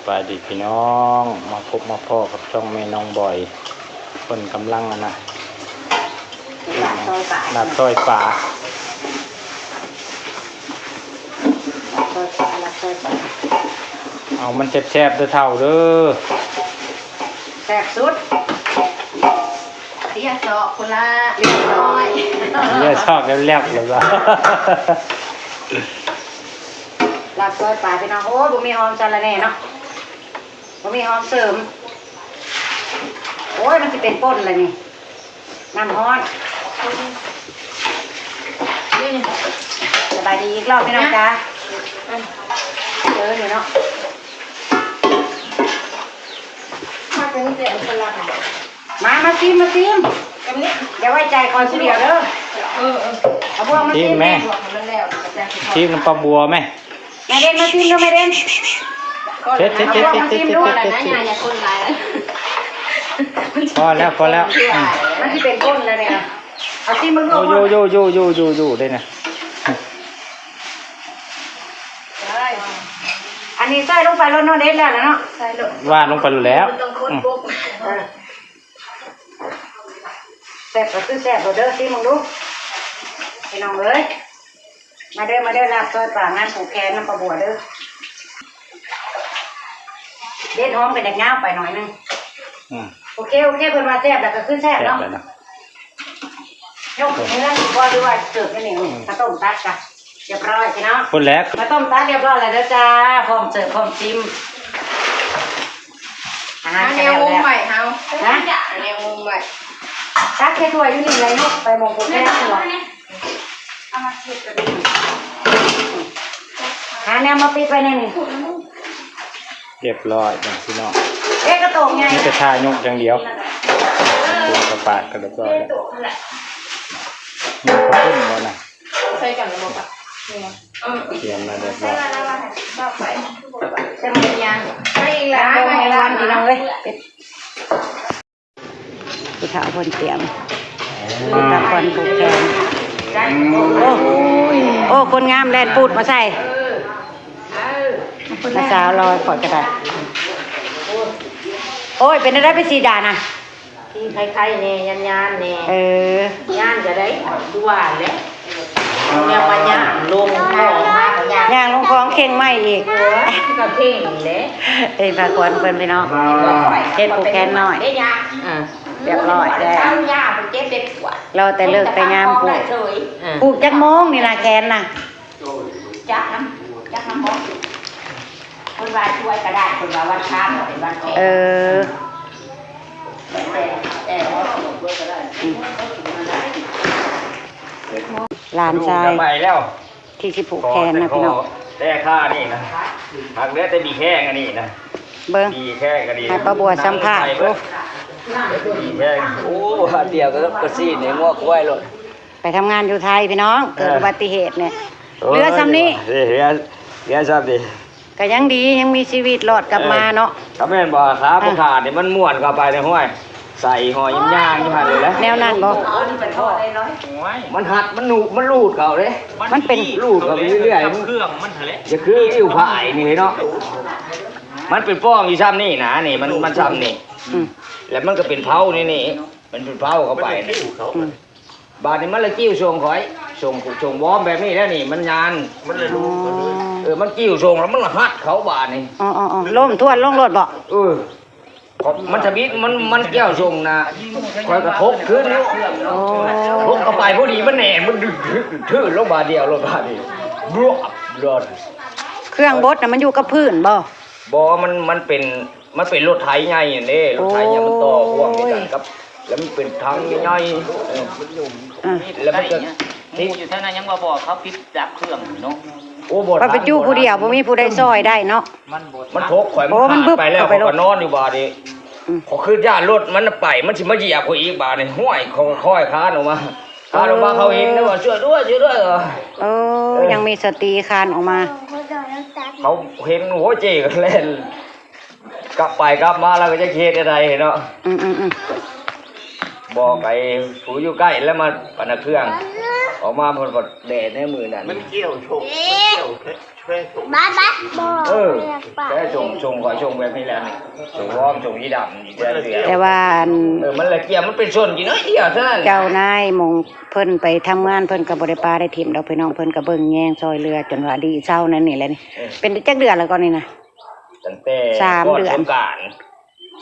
บายดีพี่น้องมาพบมาพ่อกับช่องแม่น้องบ่อยคนกำลังนะลาบซอยป่าเอามันแซ่บๆเด้อเท่าเด้อแซ่บสุดเรียกเจาะคนละเรียบร้อยเรียกชอบแล้วแลบเลยว่ะลาบซอยป่าพี่น้องโอ้บุมีหอมจาระแน่เนาะบุมีหอมเสริมโอ้ยมันจะเป็นป่นเลยนี่น้ำฮ้อนสบายดีอีกรอบพี่น้องจ้าเจออยู่เนาะมาเป็นเสียงคนละมาซิมอย่าไว้ใจคอยคนเดียวเด้อเอาพวกมาซิมแม่ชิมน้ำปลาบัวไหมแม่เด่นมาซิมก็แม่เด่นเช็ดพอแล้วมันที่เป็นก้นแล้วเนี่ยเอาซิมมึงดูอยู่ได้นะอันนี้ใส่ลงไปแล้วเนาะเด็ดแล้วเนาะใส่ว่าลงไปแล้วแซ่บก็คือแซ่บเด้อซิมึงดูพี่น้องเอ้ยมาเด้อลาบซอยป่างานผูกแขนน้ำปลาบัวเด้อเด็ดหอมไปเด็กเงาไปหน่อยนึงโอเคเพิ่นว่าแซ่บแล้วก็คือแซ่บเนาะยกเนื้อดีกว่าด้วยเสิร์ฟนี่ข้าวต้มตัดกันเรียบร้อยพี่น้องคนแรกข้าวต้มตัดเรียบร้อยแล้วเด้อจ้าพร้อมเสิร์ฟพร้อมชิมอาหารแนวมุมใหม่เฮานะแนวมุมใหม่ตักแค่ถ้วยอยู่นี่เลยลูกไปมองผูกแขนตัวเอามาเสิร์ฟกันหาแนวมาปิดไว้ในนี่เรียบร้อยพี่น้องกระโตกไงไม่จะทายกอย่างเดียวตัวกระปาดกระดกร้อยมีข้าวปุ้นบ่นะใส่กันบ่ปะเตรียมมาเรียบร้อยใส่หมดยังใส่อีกแล้วให้ร้านพี่น้องเลยผู้สาวคนเตรียมตะคนผูกแขนโอ้คนงามแลนปูดมาใส่มาสาวรอขอดกระดาษโอ้ยเป็นอะไรเป็นสีดานะที่ใครๆเนี่ยยันๆเนี่ยย่านจะได้ดูหวานเลยเนี่ยมาย่างลงคลองมากย่างลงคลองเข่งไม่อีกก็เข่งเลยฝากคนเพิ่นไปเนาะเฮ็ดผูกแขนหน่อยเรียบร้อยแล้วย่าไปเจ็บเด็กปวดเราแต่เลิกแต่งามผูกจักโมงนี่นะแขนน่ะจักน้ำหอมคนว่าช่วยก็ได้คนว่าวันค้าหน่อยวันแก่หลานชายที่สิผูกแขนนะพี่น้องแต่ค่านี่นะหากเลือดจะมีแข้งอันนี้นะเบิ้งมีแข้งกันดีให้ป้าบัวสัมภาษณ์มีแข้งโอ้เดียวก็ซีเนี่ยงอกไว้เลยไปทำงานอยู่ไทยพี่น้องเกิดอุบัติเหตุเนี่ยเรือซ้ำนี้เรือซ้ำดิก็ยังดียังมีชีวิตรอดกลับมาเนาะก็แม่นบ่ครับผู้ขาเนี่ยมันม่วนเข้าไปในห้วยใส่หอยย่างอยู่หั่นเลยแล้วแนวนั้นบ่มันหัดมันหนูมันรูดเขาเลยมันเป็นรูดเขาเรื่อยๆเครื่องมันทะเลจะคืออิ่วผายนี่เนาะมันเป็นป้องอยู่ซ้ำนี่นะนี่มันซ้ำนี่แล้วมันก็เป็นเผานี่มันเป็นเผาเข้าไปบาดนี้มันเลยกิ้วทรงหอยทรงวอมแบบนี้แล้วนี่มันยานมันเลยมันกิ้วทรงแล้วมันหัดเขาบาดนี่ล้มทวนลงรถบ่มันทบิดมันแก้วทรงนะคอยกระทบขึ้นทบเข้าไปพอดีมันแหน่มันดึงทื่อลงบาเดียวลงบาดีบล็อกรถเครื่องบดน่ะมันอยู่กับพื้นบ่มันเป็นรถไถใหญ่นี่รถไถเนี่ยมันต่อพ่วงนี่กันครับแล้วมันเป็นทางใหญ่แล้วมันก็ที่อยู่เท่านั้นยังบ่บอกเขาปิดดับเครื่องเนาะโอ้บ่ไปจู้ผู้เดียวบ่มีผู้ใดซอยได้เนาะมันทกข่อยมันไปแล้วก็นอนอยู่บาดนี้พอขึ้นย่านรถมันไปมันสิมาเหยียบข่อยอีกบาดนี่ห้วยค่อยคานออกมาเขาเห็นนะว่าช่วยด้วยยังมีสติคานออกมาเขาเห็นโหเจ๊ก็เล่นกลับไปกลับมาแล้วก็จะเฮ็ดอะไรเนาะบอกไอ้ผู้อยู่ใกล้แล้วมาปั่นเครื่อง ออกมาพอแดดในมือนั่น มันเกี่ยวชงมันเกี่ยวช่วยชง บ้าบ้าบอก เออแค่ชงขอชงแบบนี้แล้วนี่ชงร้อมชงยี่ดำนี่ได้เสีย แต่ว่าอัน มันละเกียมันเป็นส่วนกี่น้อยเดียวเท่านั้น เจ้านายหมองเพิ่นไปทำงานเพิ่นก็บ่ได้ปาได้ถิ่มดอกพี่น้องเพิ่นก็เบิ่งแยงซอยเรือจนว่าดีเศร้านั่นนี่แหละนี่เป็นจักเดือนแล้วก่อนนี่นะ ตั้งแต่ 3 เดือน สงกรานต์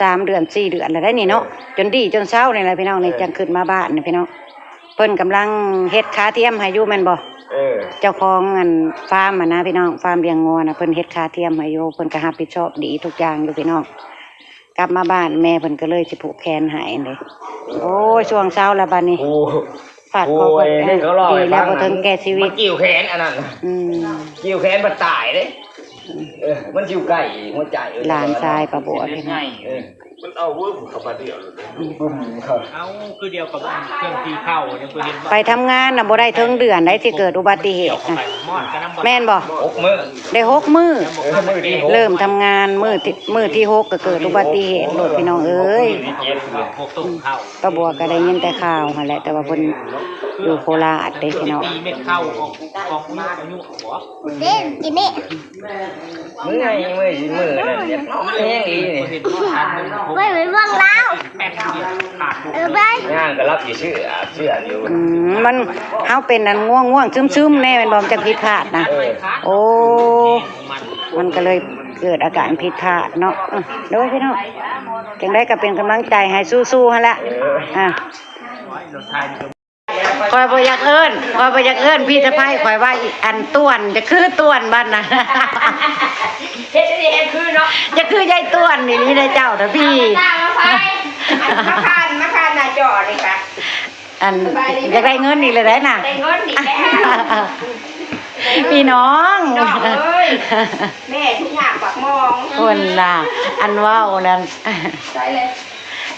3 เดือน 4 เดือนแล้วได้นี่เนาะจนดีจนเศร้านี่แหละพี่น้องนี่จังขึ้นมาบ้านนี่พี่น้องเพิ่นกำลังเฮ็ดขาเทียมให้อยู่แม่นบ่ เจ้าของอันฟาร์มอ่ะนะพี่น้องฟาร์มเลี้ยงงัวนะเพิ่นเฮ็ดขาเทียมให้อยู่เพิ่นก็รับผิดชอบดีทุกอย่างอยู่พี่น้องกลับมาบ้านแม่เพิ่นก็เลยสิผูกแขนให้เลยโอ้ยช่วงเช้าแล้วบัดนี้ โอ้ ฝาด โห คอเพิ่น นี่เขาลอย ดีแล้วบ่ถึงแก่ชีวิ มั ต นกิ้วแขนอันนั้น อืม กิ้วแขนมันตายเด้มันกิ้วไก่หัวใจ หลานชายป้าบัวพี่น้อง มันเอาเวิร์กเข้ามาเดียวเลย เอาคือเดียวกับเครื่องตีเข้ายังเคยเห็น ไปทำงานน่ะบ่ได้ถึงเดือนได้สิเกิดอุบัติเหตุนะ มอดกันน้ำ แม่นบ่ 6 มื้อ ได้6 มื้อ มื้อที่6 เริ่มทำงานมื้อที่6ก็เกิดอุบัติเหตุโลดพี่น้องเอ้ย พวกตุ่มเข้า ป้าบัวก็ได้ยินแต่ข่าวหั่นแหละแต่ว่าเพิ่นอยู่โคราชเด้พี่น้อง ตีเม็ดเข้าออกยุ่งหัว เล่นกินนี่ มื้อไงมื้อนั่นเรียบร้อยแห้งอีนี่ เห็นมอดทัน ไม่เหมือนว่างแล้ว แป๊บเดียวขาด ไป ย่างก็รับสิชื่อเชื่ออยู่ มันเฮาเป็นอันง่วงซึมๆแน่แม่นบ่มันจะผิดพลาดนะโอ้มันก็เลยเกิดอาการผิดพลาดเนาะโดยพี่น้องจังได๋ก็เป็นกำลังใจให้สู้ๆหั่นแหละคอยบ่อยากเอิ้นพี่สะใภ้คอยว่าอันต้วนจะคือต้วนบ้านน่ะ เฮ็ดได้คือเนาะ จะคือยายต้วนนี่ได้เจ้าเด้อพี่ มาคานหน้าจอเลยค่ะ อันอยากได้เงินอีกเลยได้น่ะ ได้เงินอีกแล้ว พี่น้อง น้องเอ้ยแม่ทุกอย่างปากมอง คนล่ะอันว่าวนั่น ใช่เลย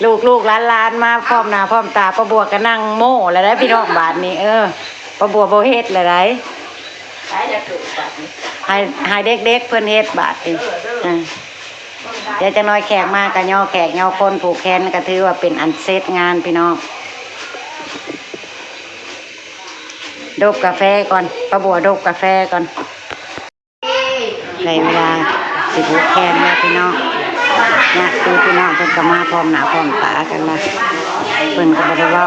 ลูกหลานมาพร้อมหน้าพร้อมตาป้าบัวก็นั่งโม่แล้วได้พี่น้องบาทนี้ป้าบัวบ่เฮ็ดเลยได้ ใช่จะเกิดแบบนี้ ให้เด็กๆเพิ่นเฮ็ดบาทนี่เดี๋ยวจะน้อยแขกมาก็ย่อแขกย่อคนผูกแขนก็ถือว่าเป็นอันเสร็จงานพี่น้องดบกาแฟก่อนป้าบัวดบกาแฟก่อนในเวลาสิผูกแขนแล้วพี่น้องเนี่ยคือพี่น้องเพิ่นก็มาพร้อมหน้าพร้อมตากันละเพิ่นก็บ่ได้เว้า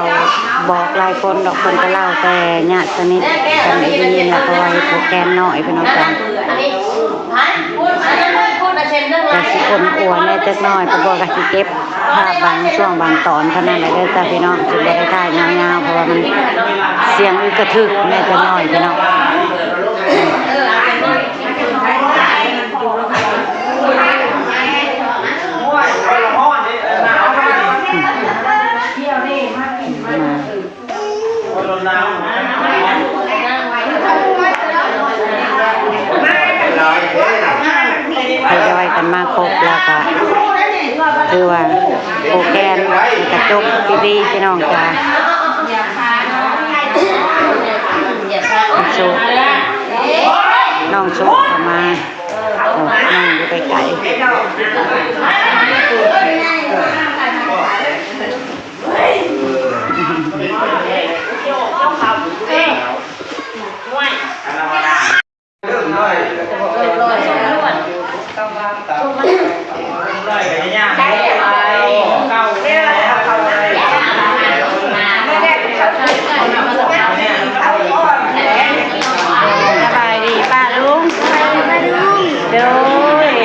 บอกหลายคนดอกเพิ่นก็เล่าแต่ญาติสนิทกันได้ยินแล้วเพราะว่าผูกแขนน้อยพี่น้องกัน อันนี้พูดมาเช่นเรื่อง แต่สิคนอ้วนเนี่ยจักหน้อยป้าบัวก็สิเก็บภาพบางช่วงบางตอนเท่านั้นแหละเด้อจ้าพี่น้องสิบ่ได้ถ่ายยาวๆเพราะว่ามันเสียงอึกกระทึกแม่จักหน้อยพี่น้องทยอยกันมาครบแล้วก็คือว่าโปรแกรมกระจกดีๆพี่น้องจ้าน้องชุกเข้ามานั่งอยู่ไกลสบายดีป้าลุงโดย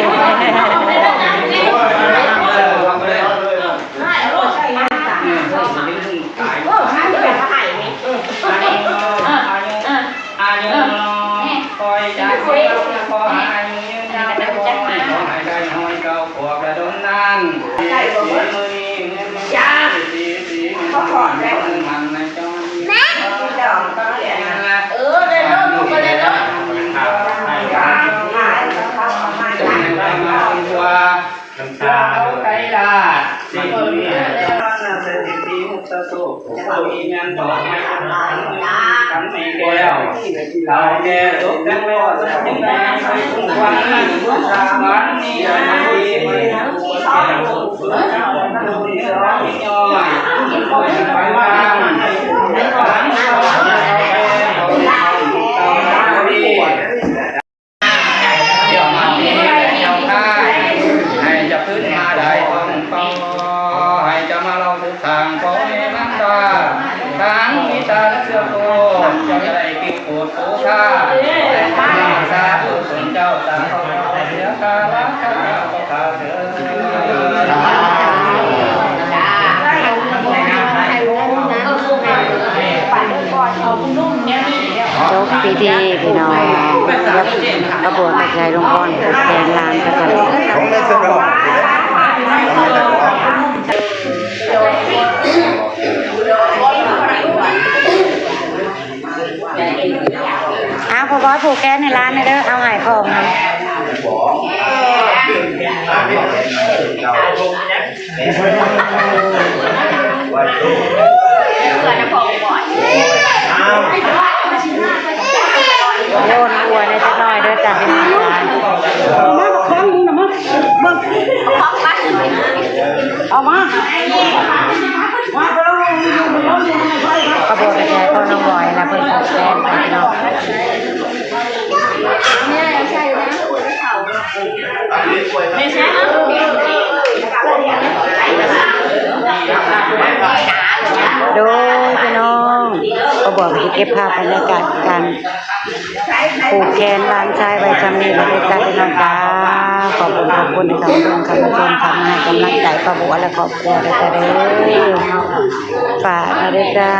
พิธีพี่น้องแล้วกระบวนกระจายลงพรผูกแขนลานกันกันเอาพอบอยผูกแขนในร้านนี่เด้อเอาหายของนะโยนกลัวในสักหน่อยเด้อจ้ะพี่น้องจ้าเอามากระโดดกระจายก็น้องบอยแล้วเพิ่นผูกแขนไปพี่น้องโดยพี่น้องก็บอกให้เก็บภาพบรรยากาศการผูกแขนร้านชายไว้จำนี้เลยจ้าพี่น้องจ้าขอบคุณที่เข้ามาดูคำชมคำให้กำลังใจป้าบัวและครอบครัวด้วยจ้าเด้อฝากนะเด้อจ้า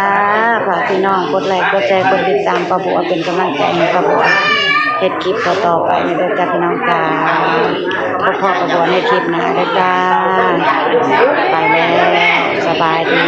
ฝากพี่น้องกดไลค์กดแชร์กดติดตามป้าบัวเป็นกำลังใจให้ป้าบัวเฮ็ดคลิปต่อไปนะเด้อจ้าพี่น้องจ้าพบพ่อป้าบัวในคลิปหน้าเด้อจ้าไปแล้วสบายดี